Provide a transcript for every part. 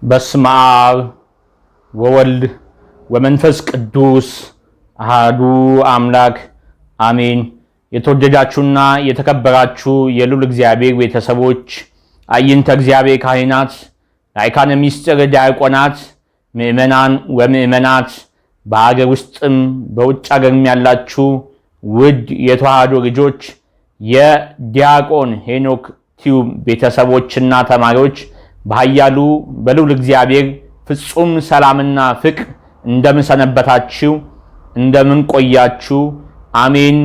በስመ አብ ወወልድ ወመንፈስ ቅዱስ አሐዱ አምላክ አሜን። የተወደዳችሁና የተከበራችሁ የልዑል እግዚአብሔር ቤተሰቦች፣ አይንተ እግዚአብሔር ካህናት፣ ላይካነ ምስጢር ዲያቆናት፣ ምእመናን ወምእመናት፣ በአገር ውስጥም በውጭ ሀገርም ያላችሁ ውድ የተዋህዶ ልጆች፣ የዲያቆን ሄኖክ ቲዩብ ቤተሰቦችና ተማሪዎች በኃያሉ በልዑል እግዚአብሔር ፍጹም ሰላምና ፍቅር እንደምን ሰነበታችሁ? እንደምን ቆያችሁ? አሜን።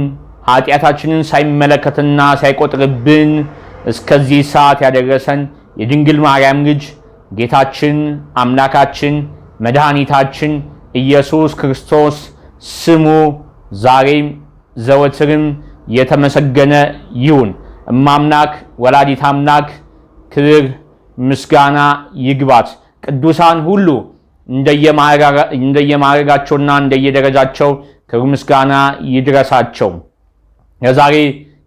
ኃጢአታችንን ሳይመለከትና ሳይቆጥርብን እስከዚህ ሰዓት ያደረሰን የድንግል ማርያም ልጅ ጌታችን አምላካችን መድኃኒታችን ኢየሱስ ክርስቶስ ስሙ ዛሬም ዘወትርም የተመሰገነ ይሁን። እማምላክ ወላዲት አምላክ ክብር ምስጋና ይግባት። ቅዱሳን ሁሉ እንደየማዕረጋቸውና እንደየደረጃቸው ክብር ምስጋና ይድረሳቸው። ለዛሬ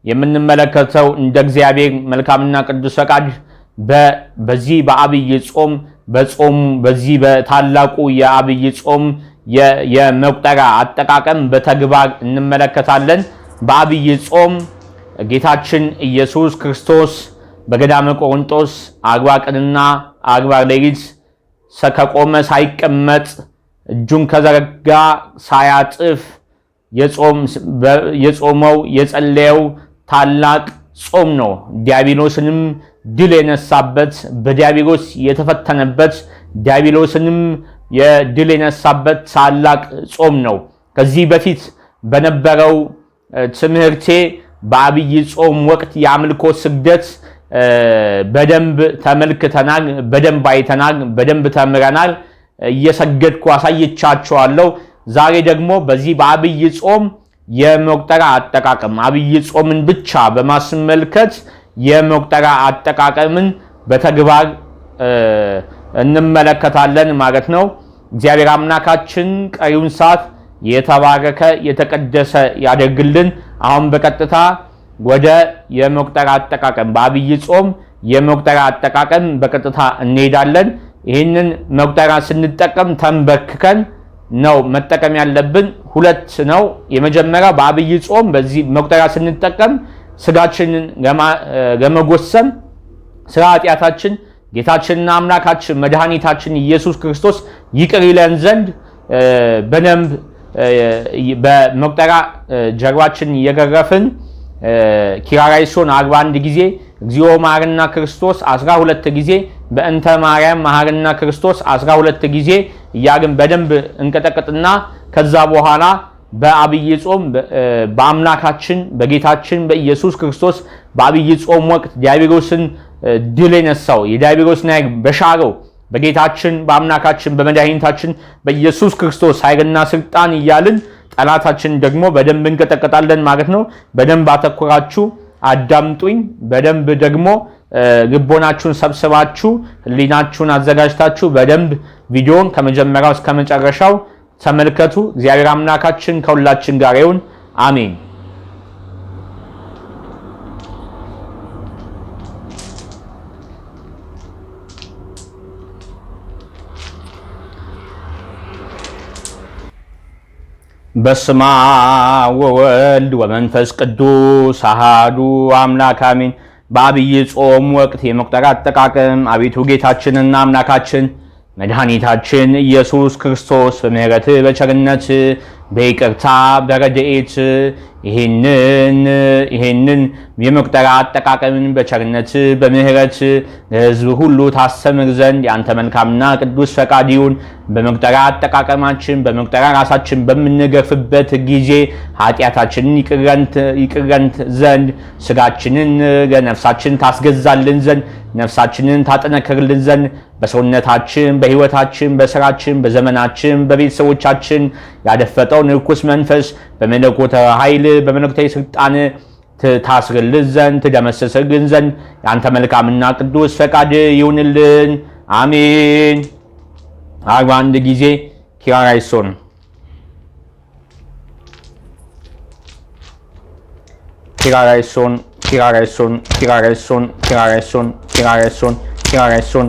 የምንመለከተው እንደ እግዚአብሔር መልካምና ቅዱስ ፈቃድ በዚህ በአብይ ጾም በዚህ በታላቁ የአብይ ጾም የመቁጠሪያ አጠቃቀም በተግባር እንመለከታለን። በአብይ ጾም ጌታችን ኢየሱስ ክርስቶስ በገዳመ ቆሮንጦስ 40 ቀንና 40 ሌሊት ከቆመ ሳይቀመጥ እጁን ከዘረጋ ሳያጥፍ የጾመው የጸለየው ታላቅ ጾም ነው። ዲያብሎስንም ድል የነሳበት፣ በዲያብሎስ የተፈተነበት፣ ዲያብሎስንም የድል የነሳበት ታላቅ ጾም ነው። ከዚህ በፊት በነበረው ትምህርቴ በአብይ ጾም ወቅት የአምልኮ ስግደት በደንብ ተመልክተናል፣ በደንብ አይተናል፣ በደንብ ተምረናል። እየሰገድኩ አሳይቻችኋለሁ። ዛሬ ደግሞ በዚህ በአብይ ጾም የመቁጠሪያ አጠቃቀም አብይ ጾምን ብቻ በማስመልከት የመቁጠሪያ አጠቃቀምን በተግባር እንመለከታለን ማለት ነው። እግዚአብሔር አምላካችን ቀሪውን ሰዓት የተባረከ የተቀደሰ ያደርግልን። አሁን በቀጥታ ወደ የመቁጠሪያ አጠቃቀም በአብይ ጾም የመቁጠሪያ አጠቃቀም በቀጥታ እንሄዳለን። ይህንን መቁጠሪያ ስንጠቀም ተንበርክከን ነው መጠቀም ያለብን። ሁለት ነው። የመጀመሪያ በአብይ ጾም በዚህ መቁጠሪያ ስንጠቀም ስጋችንን ለመጎሰም ስለ ኃጢአታችን ጌታችንና አምላካችን መድኃኒታችን ኢየሱስ ክርስቶስ ይቅር ይለን ዘንድ በደንብ በመቁጠሪያ ጀርባችን እየገረፍን ኪርያላይሶን 41 ጊዜ፣ እግዚኦ መሐረነ ክርስቶስ 12 ጊዜ፣ በእንተ ማርያም መሐረነ ክርስቶስ 12 ጊዜ እያልን በደንብ እንቀጠቅጥና ከዛ በኋላ በአብይ ጾም በአምላካችን በጌታችን በኢየሱስ ክርስቶስ በአብይ ጾም ወቅት ዲያብሎስን ድል የነሳው የዲያብሎስን ኃይል በሻረው በጌታችን በአምላካችን በመድኃኒታችን በኢየሱስ ክርስቶስ ኃይልና ስልጣን እያልን ጠላታችን ደግሞ በደንብ እንቀጠቀጣለን ማለት ነው። በደንብ አተኩራችሁ አዳምጡኝ። በደንብ ደግሞ ልቦናችሁን ሰብስባችሁ ህሊናችሁን አዘጋጅታችሁ በደንብ ቪዲዮን ከመጀመሪያው እስከ መጨረሻው ተመልከቱ። እግዚአብሔር አምላካችን ከሁላችን ጋር ይሁን። አሜን። በስመ አብ ወወልድ ወመንፈስ ቅዱስ አሐዱ አምላክ አሜን። በአብይ ጾም ወቅት የመቁጠሪያ አጠቃቀም አቤቱ ጌታችንና አምላካችን መድኃኒታችን ኢየሱስ ክርስቶስ በምሕረት በቸርነት በይቅርታ በረድኤት ይህንን የመቁጠሪያ አጠቃቀምን በቸርነት በምሕረት ለሕዝብ ሁሉ ታስተምር ዘንድ የአንተ መልካምና ቅዱስ ፈቃድ ይሁን። በመቁጠሪያ አጠቃቀማችን በመቁጠሪያ ራሳችን በምንገርፍበት ጊዜ ኃጢአታችንን ይቅረንት ዘንድ ስጋችንን ለነፍሳችን ታስገዛልን ዘንድ ነፍሳችንን ታጠነክርልን ዘንድ በሰውነታችን በሕይወታችን በስራችን በዘመናችን በቤተሰቦቻችን ያደፈጠውን ርኩስ መንፈስ በመለኮታዊ ኃይል በመለኮታዊ ስልጣን ታስርልን ዘንድ ትደመስስልን ዘንድ የአንተ መልካምና ቅዱስ ፈቃድ ይሁንልን። አሜን። 41 ጊዜ ኪርያላይሶን ኪርያላይሶን ኪርያላይሶን ኪርያላይሶን ኪርያላይሶን ኪርያላይሶን ኪርያላይሶን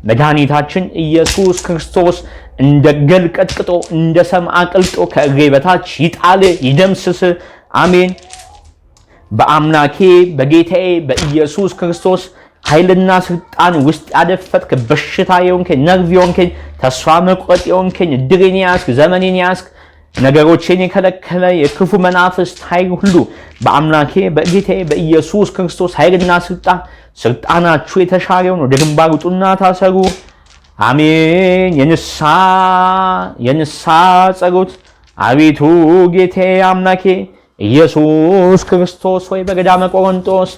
መድኃኒታችን ኢየሱስ ክርስቶስ እንደ ገል ቀጥቅጦ እንደ ሰም አቅልጦ ከእግሬ በታች ይጣል ይደምስስ። አሜን። በአምላኬ በጌታዬ በኢየሱስ ክርስቶስ ኃይልና ስልጣን ውስጥ ያደፈጥክ በሽታ የሆንከኝ ነርቭ የሆንከኝ ተስፋ መቁረጥ የሆንከኝ እድሬን ያስክ ዘመኔን ያስክ ነገሮችን የከለከለ የክፉ መናፍስት ኃይል ሁሉ በአምላኬ በጌታዬ በኢየሱስ ክርስቶስ ኃይልና ስልጣናችሁ የተሻረውን ወደ ግንባር ውጡና ታሰሩ። አሜን። የንስሐ ጸሎት። አቤቱ ጌታዬ አምላኬ ኢየሱስ ክርስቶስ ሆይ በገዳመ ቆሮንጦስ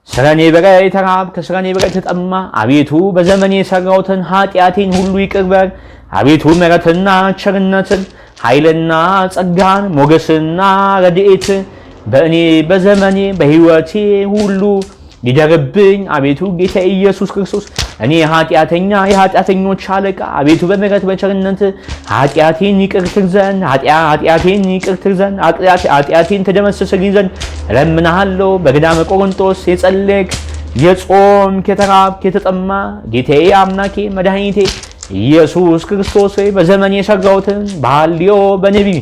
ስለኔ በላይ የተራብክ ስለኔ በላይ ተጠማ። አቤቱ በዘመኔ የሰራሁትን ኃጢአቴን ሁሉ ይቅር በል። አቤቱ ምሕረትና ቸርነትን ኃይልና ጸጋን ሞገስና ረድኤት በእኔ በዘመኔ በሕይወቴ ሁሉ ይደርብኝ። አቤቱ ጌታ ኢየሱስ ክርስቶስ እኔ ኃጢአተኛ የኃጢአተኞች አለቃ አቤቱ በምሕረት በቸርነት ኃጢአቴን ይቅር ትል ዘንድ ኃጢአቴን ተደመስስልኝ ዘንድ እለምንሃለሁ። በገዳመ ቆሮንጦስ የጸለይክ የጾምክ የተራብክ የተጠማ ጌታዬ አምላኬ መድኃኒቴ ኢየሱስ ክርስቶስ ሆይ በዘመን የሰራሁትን በሐልዮ በነቢብ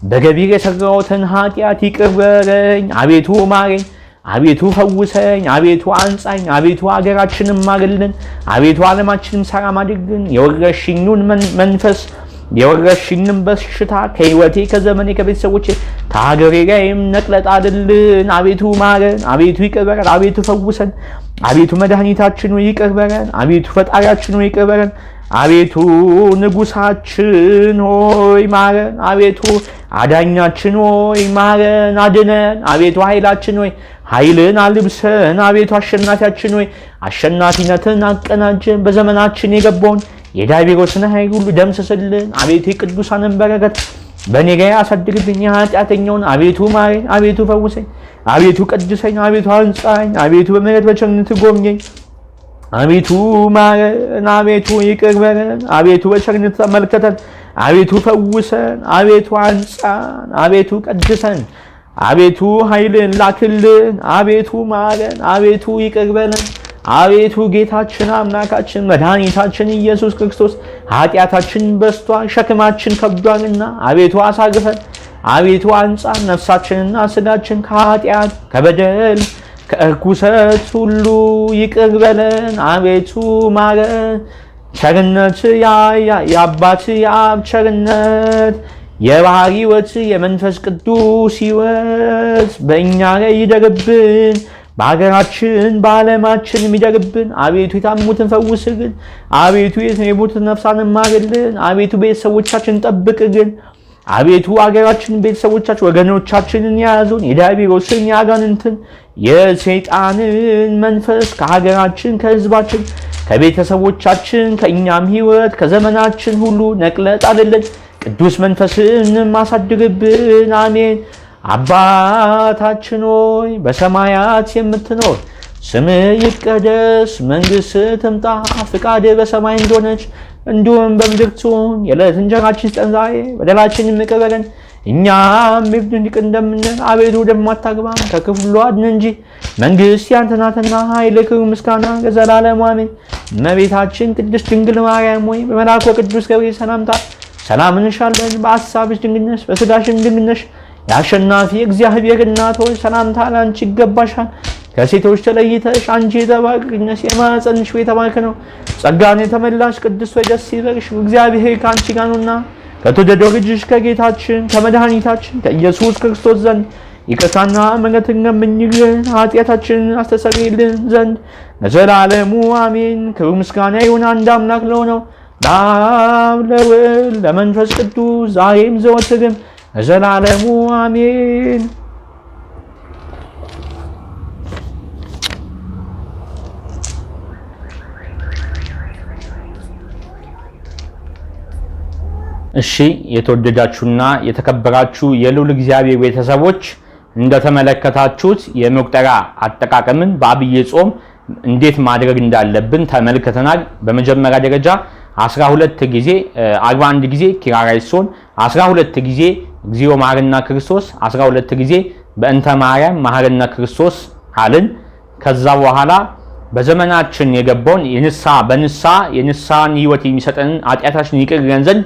በገቢር የሰራሁትን ኃጢአት ይቅር በለኝ። አቤቱ ማረኝ። አቤቱ ፈውሰኝ። አቤቱ አንጻኝ። አቤቱ አገራችንን ማርልን። አቤቱ ዓለማችንን ሰላም አድርግልን። የወረሽኙን መንፈስ የወረሽኝን በሽታ ከሕይወቴ ከዘመኔ ከቤተሰቦቼ ከሀገሬ ላይም ነቅለጥ አድልን። አቤቱ ማረን። አቤቱ ይቅር በለን። አቤቱ ፈውሰን። አቤቱ መድኃኒታችን ሆይ ይቅር በለን። አቤቱ ፈጣሪያችን ሆይ ይቅር በለን። አቤቱ ንጉሳችን ሆይ ማረን። አቤቱ አዳኛችን ሆይ ማረን፣ አድነን። አቤቱ ኃይላችን ሆይ ኃይልን አልብሰን። አቤቱ አሸናፊያችን ሆይ አሸናፊነትን አቀናጀን። በዘመናችን የገባውን የዲያብሎስን ኃይል ሁሉ ደምስስልን። አቤቱ የቅዱሳንን በረከት በእኔ ላይ አሳድርብኝ። የኃጢአተኛውን አቤቱ ማረኝ። አቤቱ ፈውሰኝ። አቤቱ ቀድሰኝ። አቤቱ አንጻኝ። አቤቱ በምሕረት በቸርነት ጎብኘኝ። አቤቱ ማረን። አቤቱ ይቅር በለን። አቤቱ በቸርነት ተመልከተን። አቤቱ ፈውሰን። አቤቱ አንጻን። አቤቱ ቀድሰን። አቤቱ ኃይልን ላክልን። አቤቱ ማረን። አቤቱ ይቅር በለን። አቤቱ ጌታችን አምላካችን መድኃኒታችን ኢየሱስ ክርስቶስ ኃጢአታችን በዝቷል ሸክማችን ከብዷልና አቤቱ አሳርፈን። አቤቱ አንጻን። ነፍሳችንና ስጋችን ከኃጢአት ከበደል ከእርኩሰት ሁሉ ይቅር በለን። አቤቱ ማረን። ቸርነት የአባት የአብ ቸርነት የባህሪ ሕይወት የመንፈስ ቅዱስ ሕይወት በእኛ ላይ ይደርብን። በሀገራችን በዓለማችን የሚደርብን። አቤቱ የታሙትን ፈውስልን። አቤቱ የሞቱትን ነፍሳን ማርልን። አቤቱ ቤተሰቦቻችን ጠብቅልን። አቤቱ አገራችን ቤተሰቦቻችን ወገኖቻችንን የያዙን የዲያብሎስን የአጋንንትን የሰይጣንን መንፈስ ከሀገራችን ከሕዝባችን ከቤተሰቦቻችን ከእኛም ሕይወት ከዘመናችን ሁሉ ነቅለጥ አድርገን ቅዱስ መንፈስን ማሳድርብን። አሜን። አባታችን ሆይ በሰማያት የምትኖር ስምህ ይቀደስ፣ መንግሥትህ ትምጣ፣ ፍቃድህ በሰማይ እንደሆነች እንዲሁም በምድር ትሁን። የዕለት እንጀራችንን ስጠን ዛሬ፣ በደላችንን ይቅር በለን እኛም ይቅር እንደምንል፣ አቤቱ ደግሞ አታግባን ከክፉ ሁሉ አድነን እንጂ መንግሥት ያንተ ናትና ኃይል፣ ክብር፣ ምስጋና ለዘላለሙ አሜን። እመቤታችን ቅድስት ድንግል ማርያም ሆይ በመልአኩ ቅዱስ ገብርኤል ሰላምታ ሰላም እንልሻለን። በሐሳብሽ ድንግል ነሽ፣ በሥጋሽም ድንግል ነሽ። የአሸናፊ እግዚአብሔር እናት ሆይ ሰላምታ ላንቺ ይገባሻል። ከሴቶች ተለይተሽ አንቺ የተባረክሽ ነሽ፣ የማኅፀንሽ ፍሬ የተባረከ ነው። ጸጋን የተመላሽ ቅድስት ሆይ ደስ ይበልሽ፣ እግዚአብሔር ከአንቺ ጋር ነውና ከተወደደው ልጅሽ ከጌታችን ከመድኃኒታችን ከኢየሱስ ክርስቶስ ዘንድ ይቅርታና ምሕረትን ለምኝልን ኃጢአታችንን አስተሰርይልን ዘንድ ለዘላለሙ አሜን። ክብር ምስጋና ይሁን አንድ አምላክ ለሆነው ለአብ ለወልድ ለመንፈስ ቅዱስ ዛሬም ዘወትርም ለዘላለሙ አሜን። እሺ የተወደዳችሁና የተከበራችሁ የልዑል እግዚአብሔር ቤተሰቦች እንደተመለከታችሁት የመቁጠሪያ አጠቃቀምን በአብይ ጾም እንዴት ማድረግ እንዳለብን ተመልክተናል። በመጀመሪያ ደረጃ 12 ጊዜ 41 ጊዜ ኪርያላይሶን፣ 12 ጊዜ እግዚኦ መሐረነ ክርስቶስ፣ 12 ጊዜ በእንተ ማርያም መሐረነ ክርስቶስ አልን። ከዛ በኋላ በዘመናችን የገባውን የንስሐን ሕይወት የሚሰጠን ኃጢአታችን ይቅር ይለን ዘንድ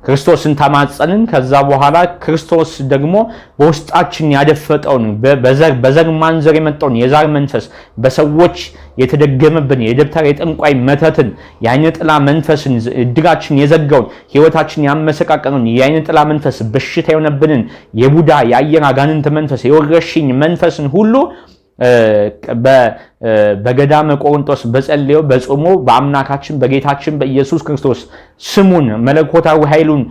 ክርስቶስን ተማጸንን። ከዛ በኋላ ክርስቶስ ደግሞ በውስጣችን ያደፈጠውን በዘር ማንዘር የመጣውን የዛር መንፈስ በሰዎች የተደገመብን የደብተራ የጠንቋይ መተትን የዓይነ ጥላ መንፈስን እድራችን የዘጋውን ሕይወታችን ያመሰቃቀለውን የዓይነ ጥላ መንፈስ በሽታ የሆነብንን የቡዳ የአየር አጋንንት መንፈስ የወረሽኝ መንፈስን ሁሉ በገዳመ ቆሮንቶስ በጸለየው በጾሞ በአምላካችን በጌታችን በኢየሱስ ክርስቶስ ስሙን መለኮታዊ ኃይሉን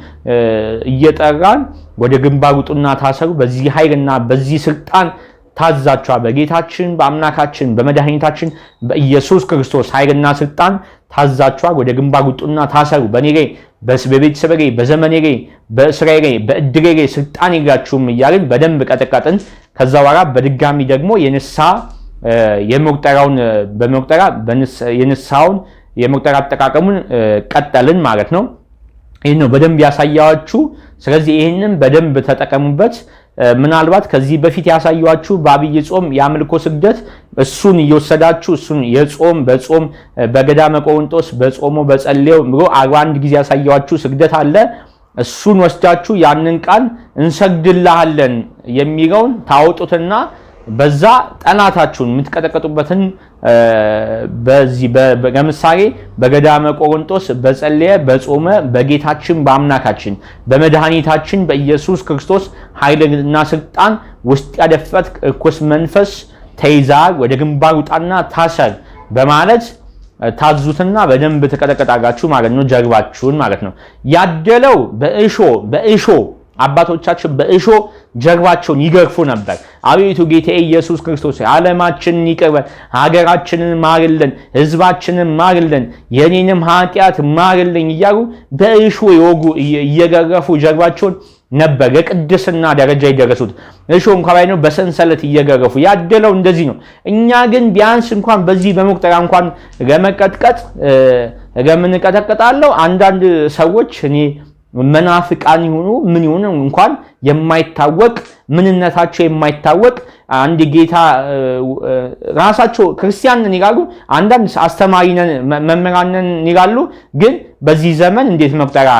እየጠራን ወደ ግንባር ውጡና ታሰሩ፣ በዚህ ኃይልና በዚህ ስልጣን ታዛችኋል። በጌታችን በአምላካችን በመድኃኒታችን በኢየሱስ ክርስቶስ ኃይልና ስልጣን ታዛችኋል። ወደ ግንባር ውጡና ታሰሩ። በኔ ላይ በቤተሰቤ ላይ በዘመኔ ላይ በእስራኤል ላይ በእድሬ ላይ ስልጣን የላችሁም እያልን በደንብ ቀጠቀጥን። ከዛ በኋላ በድጋሚ ደግሞ የመቁጠሪያውን የንስሐውን የመቁጠሪያ አጠቃቀሙን ቀጠልን ማለት ነው። ይህን ነው በደንብ ያሳያችሁ። ስለዚህ ይህንን በደንብ ተጠቀሙበት። ምናልባት ከዚህ በፊት ያሳያችሁ በአብይ ጾም የአምልኮ ስግደት እሱን እየወሰዳችሁ እሱን በጾም በገዳመ ቆሮንቶስ በጾሞ በጸለየው 41 ጊዜ ያሳያችሁ ስግደት አለ። እሱን ወስዳችሁ ያንን ቃል እንሰግድልሃለን የሚለውን ታወጡትና በዛ ጠላታችሁን የምትቀጠቀጡበትን በዚህ ለምሳሌ በገዳመ ቆሮንቶስ በጸለየ በጾመ በጌታችን በአምላካችን በመድኃኒታችን በኢየሱስ ክርስቶስ ኃይልና ስልጣን ውስጥ ያደፈት ርኩስ መንፈስ ተይዛል፣ ወደ ግንባር ውጣና ታሰር በማለት ታዙትና በደንብ ተቀጠቀጣጋችሁ ማለት ነው። ጀርባችሁን ማለት ነው። ያደለው በእሾ አባቶቻችን በእሾ ጀርባቸውን ይገርፉ ነበር። አቤቱ ጌታ ኢየሱስ ክርስቶስ ዓለማችንን ይቅር በል፣ ሀገራችንን ማርልን፣ ሕዝባችንን ማርልን፣ የኔንም ኃጢአት ማርልኝ እያሉ በእሾ እየገረፉ ጀርባቸውን ነበር የቅድስና ደረጃ የደረሱት። እሾ እንኳን ባይኖር በሰንሰለት እየገረፉ ያደለው እንደዚህ ነው። እኛ ግን ቢያንስ እንኳን በዚህ በመቁጠሪያ እንኳን ለመቀጥቀጥ ለምንቀጠቅጣለው አንዳንድ ሰዎች እኔ መናፍቃን ይሁኑ ምን ይሁኑ እንኳን የማይታወቅ ምንነታቸው የማይታወቅ አንድ ጌታ ራሳቸው ክርስቲያን ነን ይላሉ፣ አንዳንድ አስተማሪ ነን መምህራን ነን ይላሉ። ግን በዚህ ዘመን እንዴት መቁጠሪያ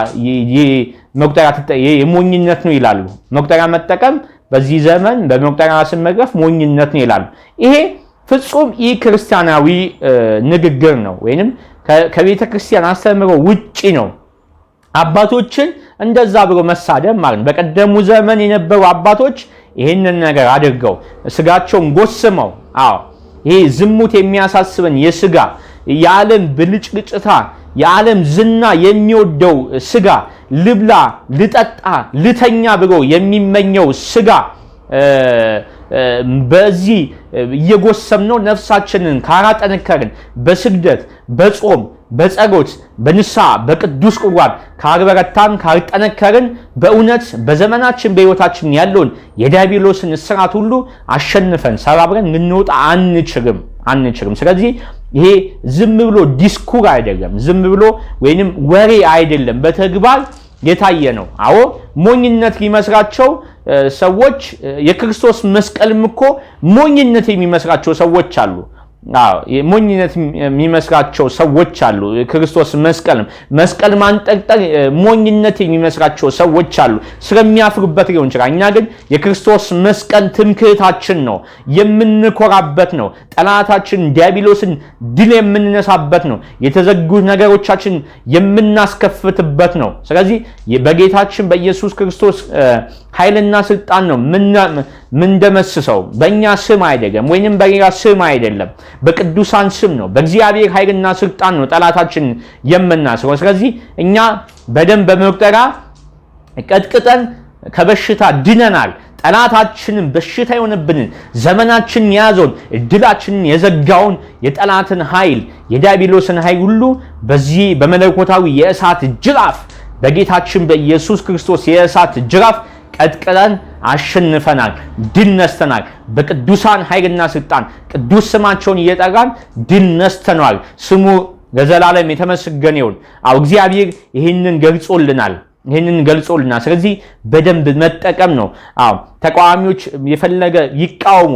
የሞኝነት ነው ይላሉ። መቁጠሪያ መጠቀም በዚህ ዘመን በመቁጠሪያ ራስን መግረፍ ሞኝነት ነው ይላሉ። ይሄ ፍጹም ክርስቲያናዊ ንግግር ነው፣ ወይንም ከቤተ ክርስቲያን አስተምህሮ ውጪ ነው። አባቶችን እንደዛ ብሎ መሳደብ ማለት ነው። በቀደሙ ዘመን የነበሩ አባቶች ይህንን ነገር አድርገው ስጋቸውን ጎስመው ይሄ ዝሙት የሚያሳስበን የስጋ የዓለም ብልጭልጭታ የዓለም ዝና የሚወደው ስጋ ልብላ ልጠጣ ልተኛ ብሎ የሚመኘው ስጋ በዚህ እየጎሰምነው ነፍሳችንን ካላጠነከርን በስግደት በጾም በጸሎት በንስሐ በቅዱስ ቁርባን ካልበረታን ካልጠነከርን በእውነት በዘመናችን በሕይወታችን ያለውን የዲያብሎስን እስራት ሁሉ አሸንፈን ሰባብረን ልንወጣ አንችልም። ስለዚህ ይሄ ዝም ብሎ ዲስኩር አይደለም፣ ዝም ብሎ ወይንም ወሬ አይደለም፣ በተግባር የታየ ነው። አዎ ሞኝነት ሊመስላቸው ሰዎች የክርስቶስ መስቀልም እኮ ሞኝነት የሚመስላቸው ሰዎች አሉ። ሞኝነት የሚመስላቸው ሰዎች አሉ። ክርስቶስ መስቀል ማንጠልጠል ሞኝነት የሚመስላቸው ሰዎች አሉ። ስለሚያፍሩበት ሊሆን ይችላል። እኛ ግን የክርስቶስ መስቀል ትምክህታችን ነው፣ የምንኮራበት ነው። ጠላታችን ዲያብሎስን ድል የምንነሳበት ነው። የተዘጉ ነገሮቻችን የምናስከፍትበት ነው። ስለዚህ በጌታችን በኢየሱስ ክርስቶስ ኃይልና ስልጣን ነው ምንደመስሰው። በእኛ ስም አይደለም፣ ወይንም በሌላ ስም አይደለም፣ በቅዱሳን ስም ነው። በእግዚአብሔር ኃይልና ስልጣን ነው ጠላታችን የምናስረው። ስለዚህ እኛ በደንብ በመቁጠሪያ ቀጥቅጠን ከበሽታ ድነናል። ጠላታችንን በሽታ የሆነብንን ዘመናችንን የያዘውን እድላችንን የዘጋውን የጠላትን ኃይል የዲያብሎስን ኃይል ሁሉ በዚህ በመለኮታዊ የእሳት ጅራፍ በጌታችን በኢየሱስ ክርስቶስ የእሳት ጅራፍ ቀጥቅጠን አሸንፈናል፣ ድል ነስተናል። በቅዱሳን ኃይልና ስልጣን ቅዱስ ስማቸውን እየጠራን ድል ነስተናል። ስሙ ለዘላለም የተመሰገነ ይሁን። እግዚአብሔር ይህንን ገልጾልናል። ይሄንን ገልጾልና ስለዚህ በደንብ መጠቀም ነው። ተቃዋሚዎች የፈለገ ይቃወሙ።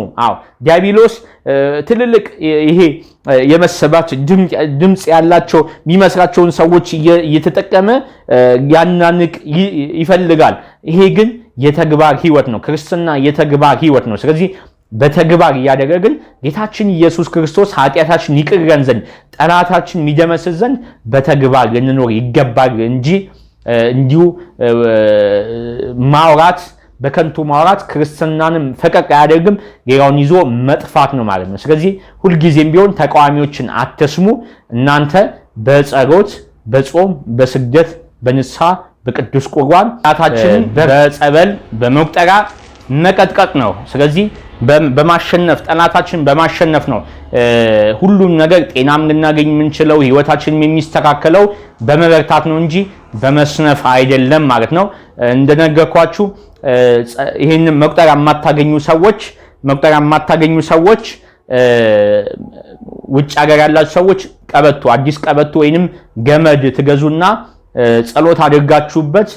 ዲያብሎስ ትልልቅ ይሄ የመሰባች ድምጽ ያላቸው የሚመስላቸውን ሰዎች እየተጠቀመ ያናንቅ ይፈልጋል። ይሄ ግን የተግባር ህይወት ነው። ክርስትና የተግባር ህይወት ነው። ስለዚህ በተግባር ያደረግን ጌታችን ኢየሱስ ክርስቶስ ኃጢአታችን ይቅርልን ዘንድ ጠላታችን የሚደመስስ ዘንድ በተግባር ልንኖር ይገባል እንጂ እንዲሁ ማውራት በከንቱ ማውራት ክርስትናንም ፈቀቅ አያደርግም፣ ሌላውን ይዞ መጥፋት ነው ማለት ነው። ስለዚህ ሁልጊዜም ቢሆን ተቃዋሚዎችን አትስሙ። እናንተ በጸሎት በጾም በስግደት በንስሐ በቅዱስ ቁርባን ጣታችንን በጸበል በመቁጠራ መቀጥቀጥ ነው። ስለዚህ በማሸነፍ ጠላታችን በማሸነፍ ነው ሁሉም ነገር ጤናም ልናገኝ የምንችለው ህይወታችንም የሚስተካከለው በመበርታት ነው እንጂ በመስነፍ አይደለም ማለት ነው። እንደነገርኳችሁ ይሄንን መቁጠሪያ የማታገኙ ሰዎች ውጭ ሀገር ያላችሁ ሰዎች ቀበቶ አዲስ ቀበቶ ወይንም ገመድ ትገዙና ጸሎት አድርጋችሁበት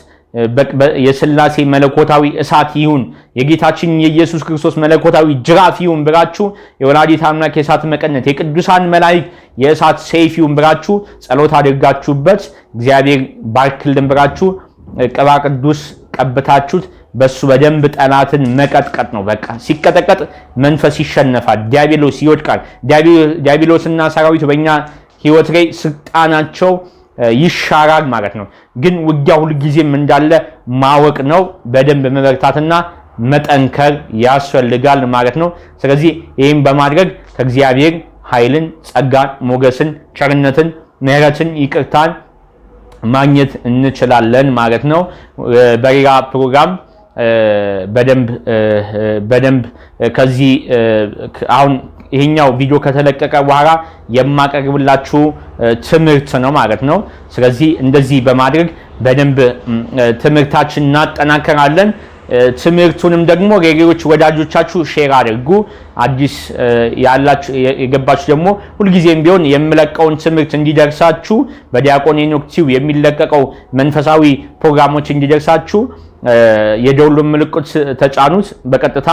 የሥላሴ መለኮታዊ እሳት ይሁን የጌታችን የኢየሱስ ክርስቶስ መለኮታዊ ጅራፍ ይሁን ብላችሁ የወላዲተ አምላክ የእሳት መቀነት የቅዱሳን መላእክት የእሳት ሰይፍ ይሁን ብላችሁ ጸሎት አድርጋችሁበት እግዚአብሔር ባርክልን ብላችሁ ቅባ ቅዱስ ቀብታችሁት በሱ በደንብ ጠላትን መቀጥቀጥ ነው። በቃ ሲቀጠቀጥ መንፈስ ይሸነፋል፣ ዲያብሎስ ይወድቃል። ዲያብሎስና ሰራዊቱ በእኛ ህይወት ላይ ስልጣናቸው ይሻራል ማለት ነው። ግን ውጊያ ሁሉ ጊዜም እንዳለ ማወቅ ነው። በደንብ መበርታትና መጠንከር ያስፈልጋል ማለት ነው። ስለዚህ ይህን በማድረግ ከእግዚአብሔር ኃይልን፣ ጸጋን፣ ሞገስን፣ ቸርነትን፣ ምሕረትን፣ ይቅርታን ማግኘት እንችላለን ማለት ነው። በሌላ ፕሮግራም በደንብ ከዚህ አሁን ይሄኛው ቪዲዮ ከተለቀቀ በኋላ የማቀርብላችሁ ትምህርት ነው ማለት ነው። ስለዚህ እንደዚህ በማድረግ በደንብ ትምህርታችንን እናጠናክራለን። ትምህርቱንም ደግሞ ለሌሎች ወዳጆቻችሁ ሼር አድርጉ። አዲስ ያላችሁ የገባችሁ ደግሞ ሁልጊዜም ቢሆን የምለቀውን ትምህርት እንዲደርሳችሁ በዲያቆን ሄኖክ ቲዩብ የሚለቀቀው መንፈሳዊ ፕሮግራሞች እንዲደርሳችሁ የደወሉን ምልክት ተጫኑት። በቀጥታ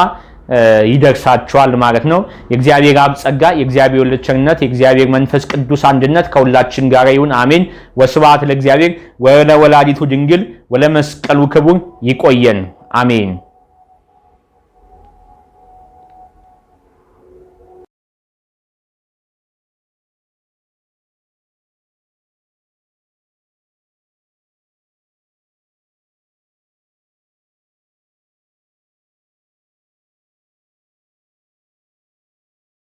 ይደርሳችኋል ማለት ነው። የእግዚአብሔር አብ ጸጋ፣ የእግዚአብሔር ወልድ ቸርነት፣ የእግዚአብሔር መንፈስ ቅዱስ አንድነት ከሁላችን ጋር ይሁን። አሜን። ወስብሐት ለእግዚአብሔር ወለወላዲቱ ድንግል ወለመስቀሉ ክቡር። ይቆየን። አሜን።